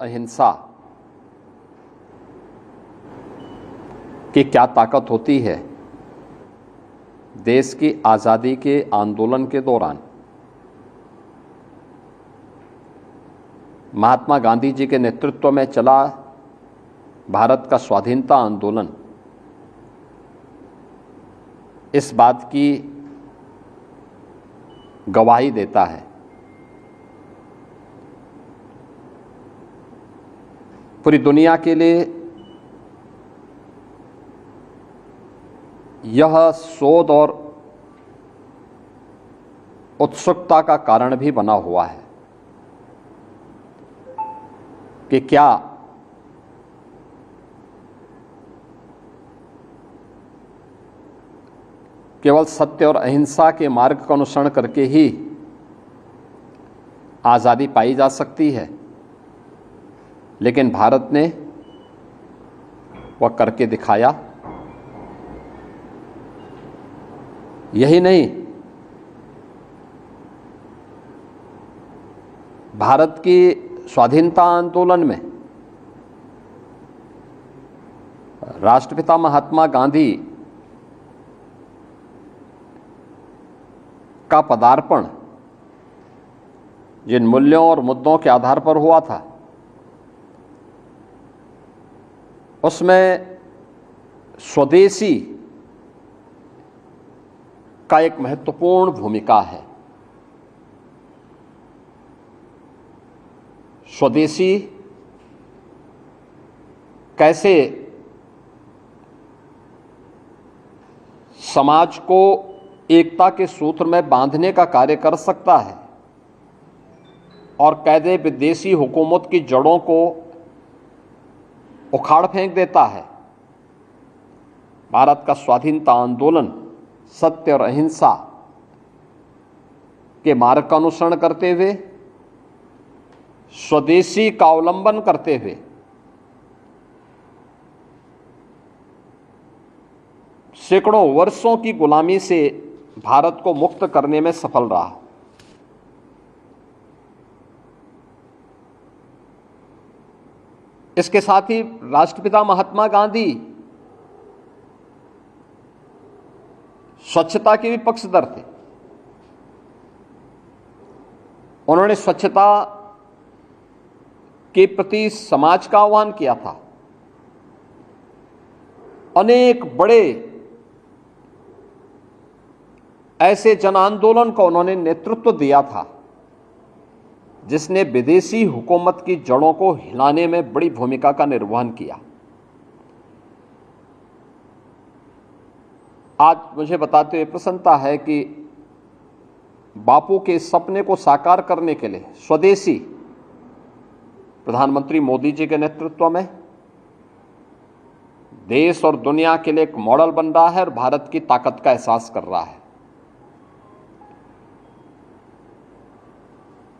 अहिंसा की क्या ताकत होती है। देश की आज़ादी के आंदोलन के दौरान महात्मा गांधी जी के नेतृत्व में चला भारत का स्वाधीनता आंदोलन इस बात की गवाही देता है। पूरी दुनिया के लिए यह शोध और उत्सुकता का कारण भी बना हुआ है कि क्या केवल सत्य और अहिंसा के मार्ग का अनुसरण करके ही आज़ादी पाई जा सकती है। लेकिन भारत ने वह करके दिखाया। यही नहीं, भारत की स्वाधीनता आंदोलन में राष्ट्रपिता महात्मा गांधी का पदार्पण जिन मूल्यों और मुद्दों के आधार पर हुआ था, उसमें स्वदेशी का एक महत्वपूर्ण भूमिका है। स्वदेशी कैसे समाज को एकता के सूत्र में बांधने का कार्य कर सकता है और कैसे विदेशी हुकूमत की जड़ों को उखाड़ फेंक देता है। भारत का स्वाधीनता आंदोलन सत्य और अहिंसा के मार्ग का अनुसरण करते हुए, स्वदेशी का अवलंबन करते हुए सैकड़ों वर्षों की गुलामी से भारत को मुक्त करने में सफल रहा। इसके साथ ही राष्ट्रपिता महात्मा गांधी स्वच्छता के भी पक्षधर थे। उन्होंने स्वच्छता के प्रति समाज का आह्वान किया था। अनेक बड़े ऐसे जन आंदोलन को उन्होंने नेतृत्व दिया था जिसने विदेशी हुकूमत की जड़ों को हिलाने में बड़ी भूमिका का निर्वहन किया। आज मुझे बताते हुए प्रसन्नता है कि बापू के सपने को साकार करने के लिए स्वदेशी प्रधानमंत्री मोदी जी के नेतृत्व में देश और दुनिया के लिए एक मॉडल बन रहा है और भारत की ताकत का एहसास कर रहा है।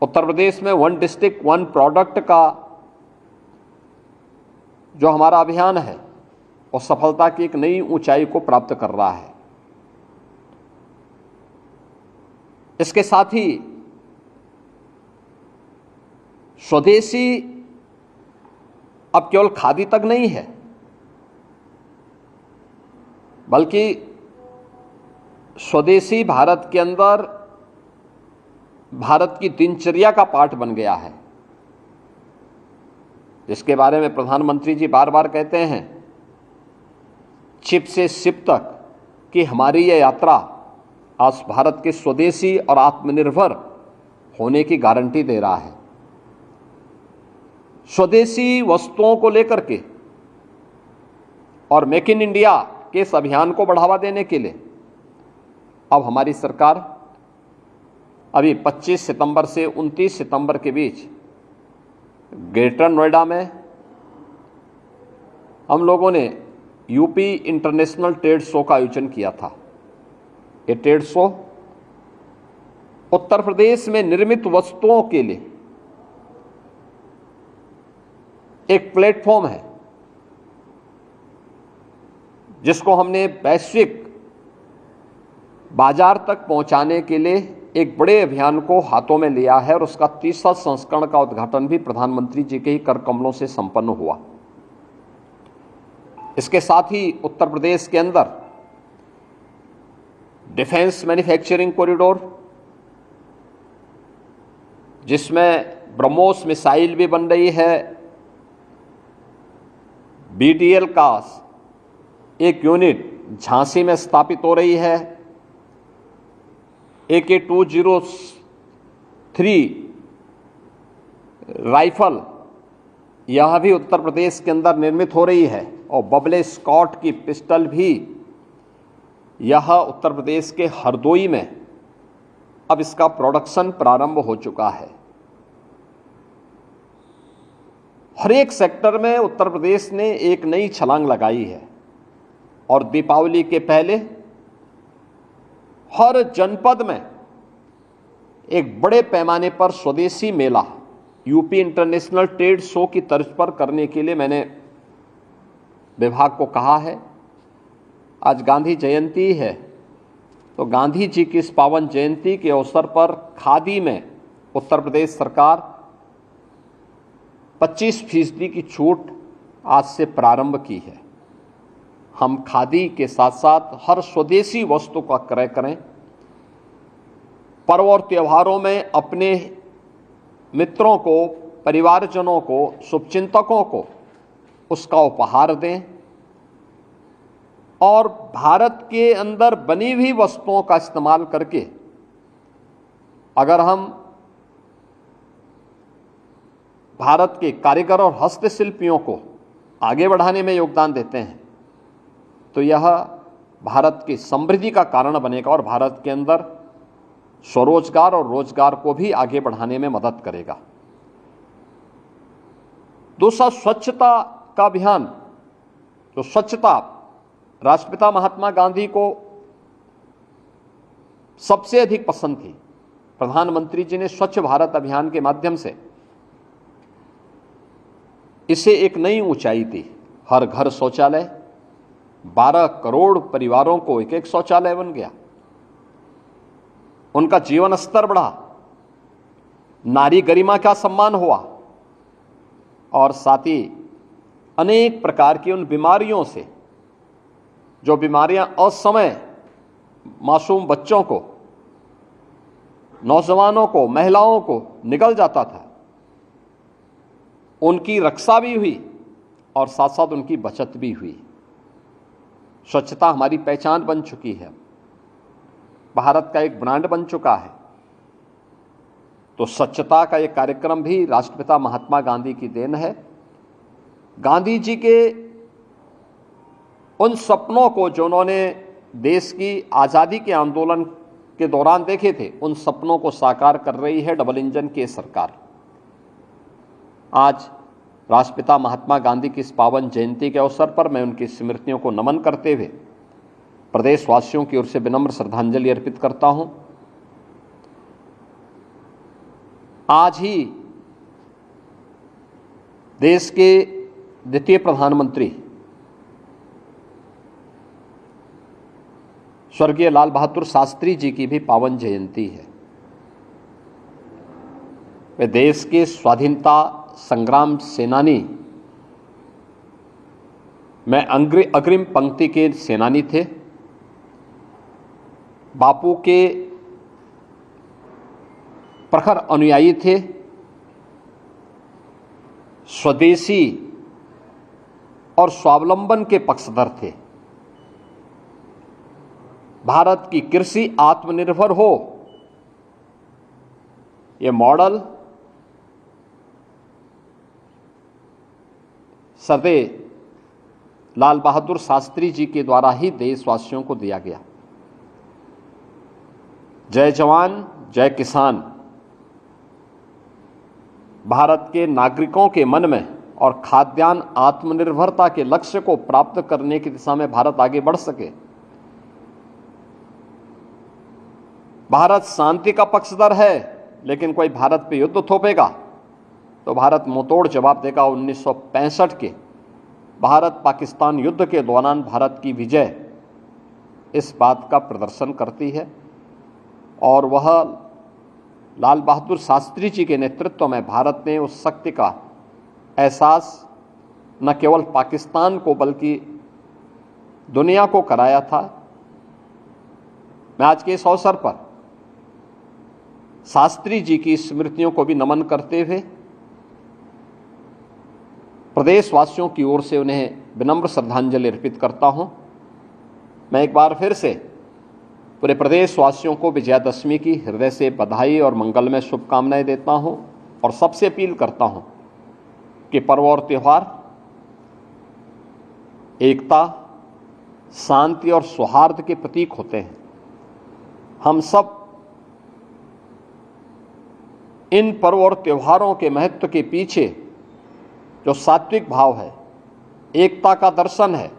उत्तर प्रदेश में 1 डिस्ट्रिक्ट 1 प्रोडक्ट का जो हमारा अभियान है और सफलता की एक नई ऊंचाई को प्राप्त कर रहा है। इसके साथ ही स्वदेशी अब केवल खादी तक नहीं है, बल्कि स्वदेशी भारत के अंदर भारत की दिनचर्या का पार्ट बन गया है, जिसके बारे में प्रधानमंत्री जी बार बार कहते हैं, छिप से शिप तक कि हमारी यह यात्रा आज भारत के स्वदेशी और आत्मनिर्भर होने की गारंटी दे रहा है। स्वदेशी वस्तुओं को लेकर के और मेक इन इंडिया के इस अभियान को बढ़ावा देने के लिए अब हमारी सरकार अभी 25 सितंबर से 29 सितंबर के बीच ग्रेटर नोएडा में हम लोगों ने यूपी इंटरनेशनल ट्रेड शो का आयोजन किया था। ये ट्रेड शो उत्तर प्रदेश में निर्मित वस्तुओं के लिए एक प्लेटफॉर्म है जिसको हमने वैश्विक बाजार तक पहुंचाने के लिए एक बड़े अभियान को हाथों में लिया है और उसका तीसरा संस्करण का उद्घाटन भी प्रधानमंत्री जी के ही कर कमलों से संपन्न हुआ। इसके साथ ही उत्तर प्रदेश के अंदर डिफेंस मैन्युफैक्चरिंग कॉरिडोर, जिसमें ब्रह्मोस मिसाइल भी बन रही है, BDL का एक यूनिट झांसी में स्थापित हो रही है, AK-203 राइफल यह भी उत्तर प्रदेश के अंदर निर्मित हो रही है और बबले स्कॉट की पिस्टल भी यह उत्तर प्रदेश के हरदोई में अब इसका प्रोडक्शन प्रारंभ हो चुका है। हर एक सेक्टर में उत्तर प्रदेश ने एक नई छलांग लगाई है और दीपावली के पहले हर जनपद में एक बड़े पैमाने पर स्वदेशी मेला यूपी इंटरनेशनल ट्रेड शो की तर्ज पर करने के लिए मैंने विभाग को कहा है। आज गांधी जयंती है, तो गांधी जी की इस पावन जयंती के अवसर पर खादी में उत्तर प्रदेश सरकार 25% की छूट आज से प्रारंभ की है। हम खादी के साथ साथ हर स्वदेशी वस्तु का क्रय करें। पर्व और त्योहारों में अपने मित्रों को, परिवारजनों को, शुभचिंतकों को उसका उपहार दें और भारत के अंदर बनी हुई वस्तुओं का इस्तेमाल करके अगर हम भारत के कारीगर और हस्तशिल्पियों को आगे बढ़ाने में योगदान देते हैं तो यह भारत की समृद्धि का कारण बनेगा और भारत के अंदर स्वरोजगार और रोजगार को भी आगे बढ़ाने में मदद करेगा। दूसरा, स्वच्छता का अभियान। तो स्वच्छता राष्ट्रपिता महात्मा गांधी को सबसे अधिक पसंद थी। प्रधानमंत्री जी ने स्वच्छ भारत अभियान के माध्यम से इसे एक नई ऊंचाई दी। हर घर शौचालय, 12 करोड़ परिवारों को एक शौचालय बन गया, उनका जीवन स्तर बढ़ा, नारी गरिमा का सम्मान हुआ और साथ ही अनेक प्रकार की उन बीमारियों से, जो बीमारियां असमय मासूम बच्चों को, नौजवानों को, महिलाओं को निगल जाता था, उनकी रक्षा भी हुई और साथ साथ उनकी बचत भी हुई। स्वच्छता हमारी पहचान बन चुकी है, भारत का एक ब्रांड बन चुका है। तो स्वच्छता का एक कार्यक्रम भी राष्ट्रपिता महात्मा गांधी की देन है। गांधी जी के उन सपनों को जो उन्होंने देश की आज़ादी के आंदोलन के दौरान देखे थे, उन सपनों को साकार कर रही है डबल इंजन की सरकार। आज राष्ट्रपिता महात्मा गांधी की इस पावन जयंती के अवसर पर मैं उनकी स्मृतियों को नमन करते हुए प्रदेशवासियों की ओर से विनम्र श्रद्धांजलि अर्पित करता हूं। आज ही देश के द्वितीय प्रधानमंत्री स्वर्गीय लाल बहादुर शास्त्री जी की भी पावन जयंती है। वे देश के स्वाधीनता संग्राम सेनानी में अग्रिम पंक्ति के सेनानी थे। बापू के प्रखर अनुयायी थे, स्वदेशी और स्वावलंबन के पक्षधर थे। भारत की कृषि आत्मनिर्भर हो, ये मॉडल सरदार लाल बहादुर शास्त्री जी के द्वारा ही देशवासियों को दिया गया। जय जवान जय किसान भारत के नागरिकों के मन में और खाद्यान्न आत्मनिर्भरता के लक्ष्य को प्राप्त करने की दिशा में भारत आगे बढ़ सके। भारत शांति का पक्षधर है, लेकिन कोई भारत पे युद्ध थोपेगा तो भारत मुंहतोड़ जवाब देगा। 1965 के भारत पाकिस्तान युद्ध के दौरान भारत की विजय इस बात का प्रदर्शन करती है और वह लाल बहादुर शास्त्री जी के नेतृत्व में भारत ने उस शक्ति का एहसास न केवल पाकिस्तान को बल्कि दुनिया को कराया था। मैं आज के इस अवसर पर शास्त्री जी की स्मृतियों को भी नमन करते हुए प्रदेशवासियों की ओर से उन्हें विनम्र श्रद्धांजलि अर्पित करता हूं। मैं एक बार फिर से पूरे प्रदेशवासियों को विजयादशमी की हृदय से बधाई और मंगलमय शुभकामनाएं देता हूं और सबसे अपील करता हूं कि पर्व और त्यौहार एकता, शांति और सौहार्द के प्रतीक होते हैं। हम सब इन पर्व और त्योहारों के महत्व के पीछे जो सात्विक भाव है, एकता का दर्शन है,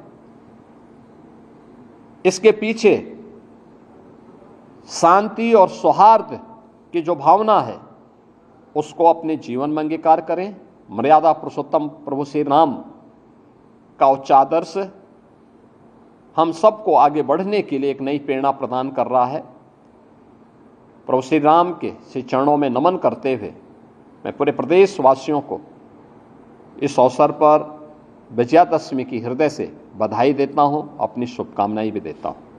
इसके पीछे शांति और सौहार्द की जो भावना है उसको अपने जीवन में अंगीकार करें। मर्यादा पुरुषोत्तम प्रभु श्री राम का उच्च आदर्श हम सबको आगे बढ़ने के लिए एक नई प्रेरणा प्रदान कर रहा है। प्रभु श्री राम के श्री चरणों में नमन करते हुए मैं पूरे प्रदेशवासियों को इस अवसर पर विजयादशमी की हृदय से बधाई देता हूं, अपनी शुभकामनाएं भी देता हूं।